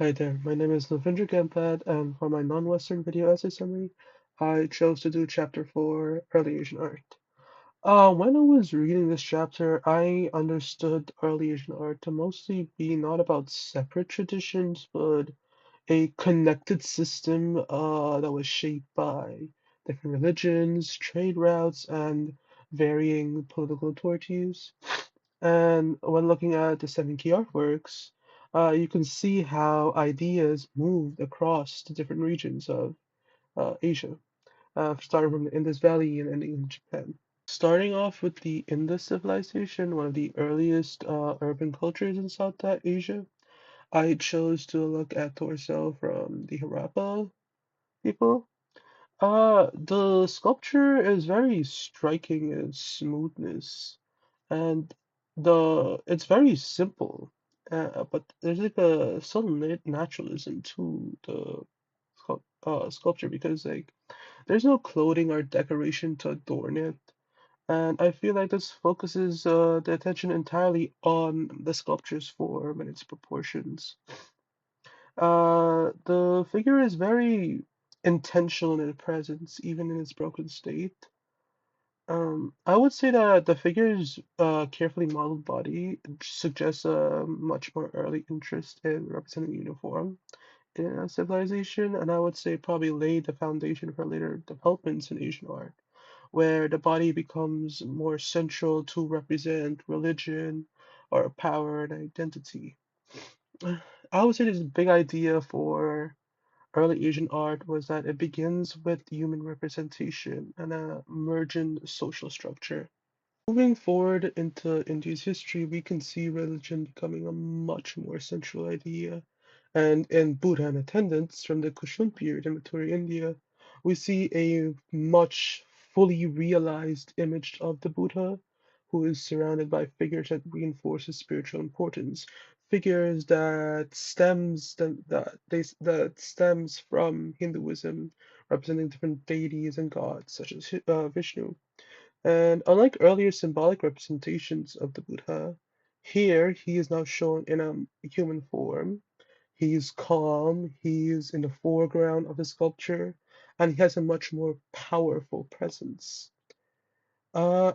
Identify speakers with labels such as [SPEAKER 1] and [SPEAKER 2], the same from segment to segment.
[SPEAKER 1] Hi there, my name is Nuvindra Ganpat, and for my non-Western video essay summary, I chose to do chapter 4, Early Asian Art. When I was reading this chapter, I understood early Asian art to mostly be not about separate traditions, but a connected system that was shaped by different religions, trade routes, and varying political authorities. And when looking at the seven key artworks, you can see how ideas moved across the different regions of Asia, starting from the Indus Valley and ending in Japan. Starting off with the Indus civilization, one of the earliest urban cultures in South Asia, I chose to look at torso from the Harappa people. The sculpture is very striking in its smoothness, and it's very simple, but there's like a subtle naturalism to the sculpture because like there's no clothing or decoration to adorn it, and I feel like this focuses the attention entirely on the sculpture's form and its proportions. The figure is very intentional in its presence, even in its broken state. I would say that the figure's carefully modeled body suggests a much more early interest in representing uniform in a civilization, and I would say probably laid the foundation for later developments in Asian art, where the body becomes more central to represent religion or power and identity. I would say this big idea for early Asian art was that it begins with human representation and a emergent social structure. Moving forward into India's history, we can see religion becoming a much more central idea. And in Buddha and attendants from the Kushun period in Mathura, India, we see a much fully realized image of the Buddha, who is surrounded by figures that reinforce his spiritual importance, figures that stems from Hinduism, representing different deities and gods such as Vishnu. And unlike earlier symbolic representations of the Buddha, here he is now shown in a human form. He is calm, he is in the foreground of the sculpture, and he has a much more powerful presence. Uh,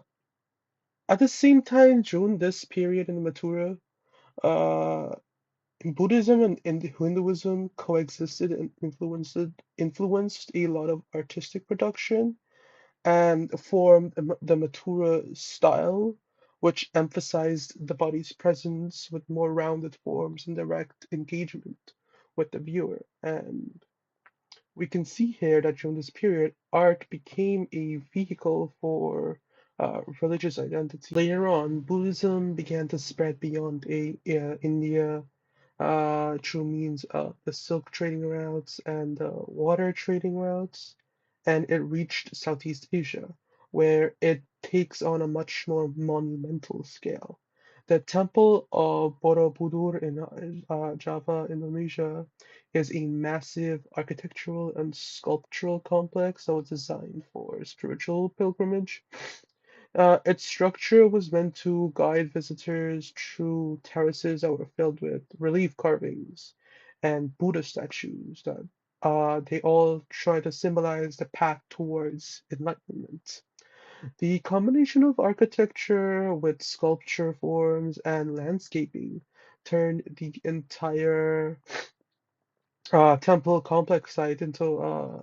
[SPEAKER 1] at the same time, during this period in Mathura, uh, Buddhism and Hinduism coexisted and influenced a lot of artistic production and formed the Matura style, which emphasized the body's presence with more rounded forms and direct engagement with the viewer. And we can see here that during this period, art became a vehicle for religious identity. Later on, Buddhism began to spread beyond India through means of the silk trading routes and water trading routes, and it reached Southeast Asia, where it takes on a much more monumental scale. The Temple of Borobudur in Java, Indonesia, is a massive architectural and sculptural complex that was designed for spiritual pilgrimage. Its structure was meant to guide visitors through terraces that were filled with relief carvings and Buddha statues that they all try to symbolize the path towards enlightenment. The combination of architecture with sculpture forms and landscaping turned the entire temple complex site into a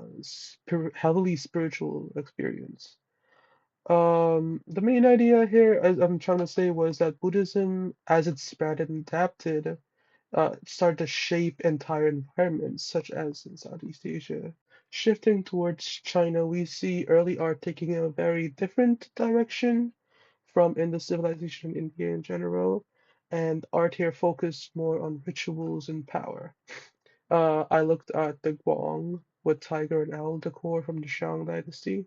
[SPEAKER 1] heavily spiritual experience. The main idea here, as I'm trying to say, was that Buddhism, as it spread and adapted, started to shape entire environments, such as in Southeast Asia. Shifting towards China, we see early art taking a very different direction from Indus civilization in India in general, and art here focused more on rituals and power. I looked at the Guang with tiger and owl decor from the Shang dynasty.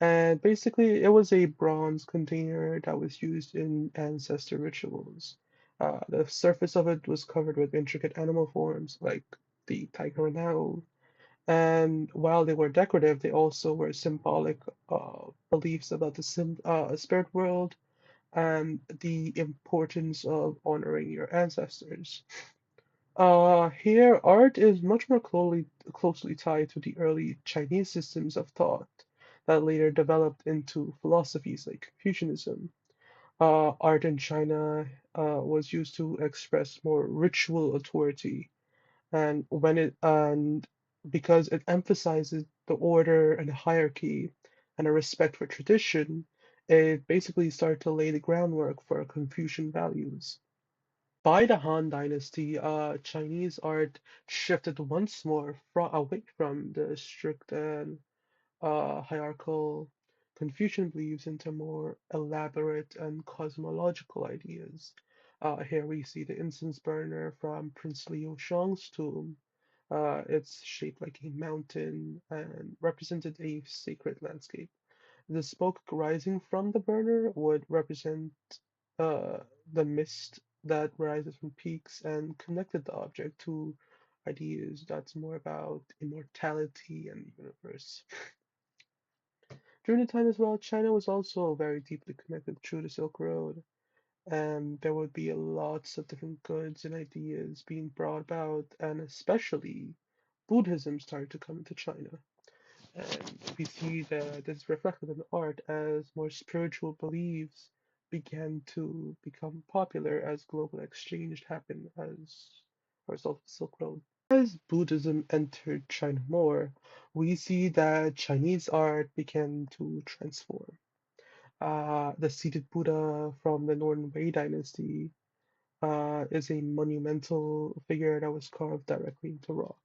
[SPEAKER 1] And basically, it was a bronze container that was used in ancestor rituals. The surface of it was covered with intricate animal forms like the tiger and owl. And while they were decorative, they also were symbolic beliefs about the spirit world and the importance of honoring your ancestors. Here, art is much more closely tied to the early Chinese systems of thought that later developed into philosophies like Confucianism. Art in China was used to express more ritual authority, and because it emphasizes the order and hierarchy and a respect for tradition, it basically started to lay the groundwork for Confucian values. By the Han Dynasty, Chinese art shifted once more away from the strict and hierarchical Confucian beliefs into more elaborate and cosmological ideas. Here we see the incense burner from Prince Liu Shang's tomb. It's shaped like a mountain and represented a sacred landscape. The smoke rising from the burner would represent uh, the mist that rises from peaks and connected the object to ideas that's more about immortality and the universe. During the time as well, China was also very deeply connected through the Silk Road, and there would be lots of different goods and ideas being brought about, and especially Buddhism started to come into China. And we see that this is reflected in art as more spiritual beliefs began to become popular as global exchange happened as a result of the Silk Road. As Buddhism entered China more, we see that Chinese art began to transform. The seated Buddha from the Northern Wei dynasty is a monumental figure that was carved directly into rock.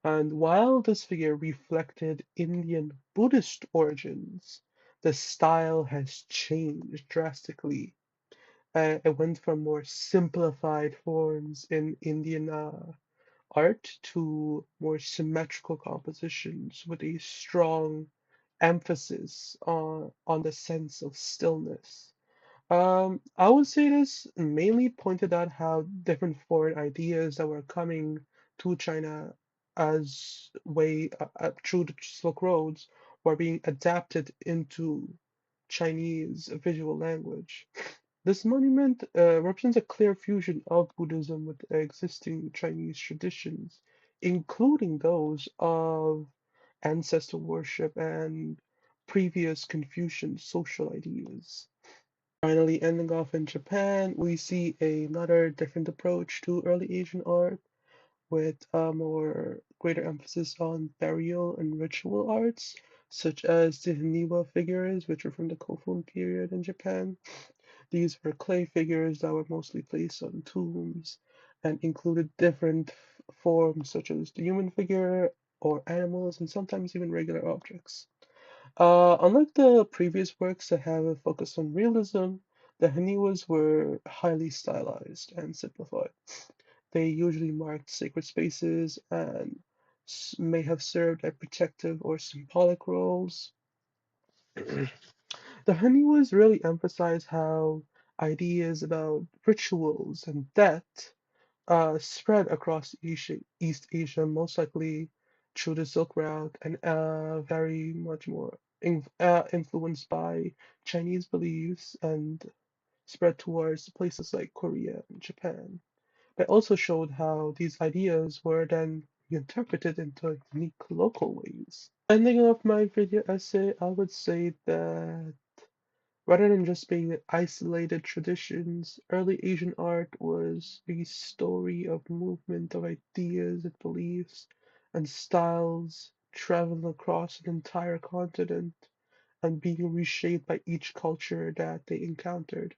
[SPEAKER 1] And while this figure reflected Indian Buddhist origins, the style has changed drastically. It went from more simplified forms in Indian art to more symmetrical compositions with a strong emphasis on the sense of stillness. I would say this mainly pointed out how different foreign ideas that were coming to China as way through the Silk Roads were being adapted into Chinese visual language. This monument represents a clear fusion of Buddhism with existing Chinese traditions, including those of ancestor worship and previous Confucian social ideas. Finally, ending off in Japan, we see another different approach to early Asian art with a more greater emphasis on burial and ritual arts, such as the Haniwa figures, which are from the Kofun period in Japan. These were clay figures that were mostly placed on tombs and included different forms, such as the human figure or animals, and sometimes even regular objects. Unlike the previous works that have a focus on realism, the Haniwas were highly stylized and simplified. They usually marked sacred spaces and may have served as protective or symbolic roles. The Haniwas really emphasize how ideas about rituals and death spread across Asia, East Asia, most likely through the Silk Route, and very much more influenced by Chinese beliefs and spread towards places like Korea and Japan. But also showed how these ideas were then interpreted into unique local ways. Ending off my video essay, I would say that rather than just being isolated traditions, early Asian art was a story of movement of ideas and beliefs and styles traveling across an entire continent and being reshaped by each culture that they encountered.